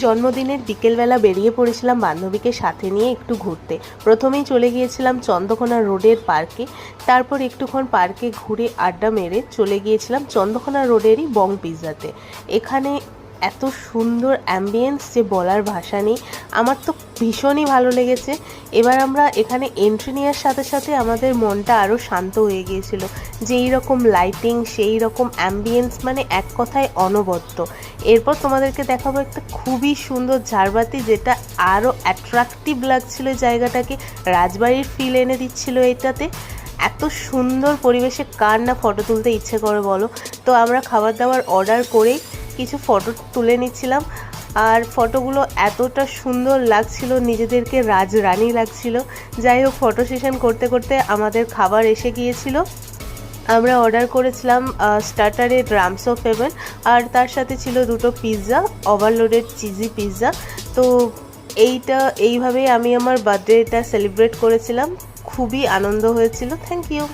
জন্মদিনের বিকেলবেলা বেরিয়ে পড়েছিলাম বান্ধবীকে সাথে নিয়ে একটু ঘুরতে। প্রথমেই চলে গিয়েছিলাম চন্দ্রকোনা রোডের পার্কে, তারপর একটুক্ষণ পার্কে ঘুরে আড্ডা মেরে চলে গিয়েছিলাম চন্দ্রকোনা রোডেরই বং পিৎজাতে। এখানে এত সুন্দর অ্যাম্বিয়েন্স যে বলার ভাষা নেই, আমার তো ভীষণই ভালো লেগেছে। এবার আমরা এখানে এন্ট্রি নেওয়ার সাথে সাথে আমাদের মনটা আরও শান্ত হয়ে গিয়েছিল। যেই রকম লাইটিং, সেই রকম অ্যাম্বিয়েন্স, মানে এক কথায় অনবদ্য। এরপর তোমাদেরকে দেখাবো একটা খুবই সুন্দর ঝাড়বাতি, যেটা আরও অ্যাট্রাকটিভ লাগছিল জায়গাটাকে, রাজবাড়ির ফিল এনে দিচ্ছিল এটাতে। এত সুন্দর পরিবেশে কার না ফটো তুলতে ইচ্ছে করে বলো। তো আমরা খাবার দাবার অর্ডার করেই কিছু ফটো তুলে নিচ্ছিলাম, আর ফটোগুলো এতটা সুন্দর লাগছিল, নিজেদেরকে রাজরানী লাগছিল। যাই হোক, ফটো সেশন করতে করতে আমাদের খাবার এসে গিয়েছিল। আমরা অর্ডার করেছিলাম স্টার্টারে ড্রামস অফ হেভেন, আর তার সাথে ছিল দুটো পিৎজা, ওভারলোডেড চিজি পিৎজা। তো এইভাবেই আমি আমার বার্থডেটা সেলিব্রেট করেছিলাম। খুবই আনন্দ হয়েছিল। Thank you.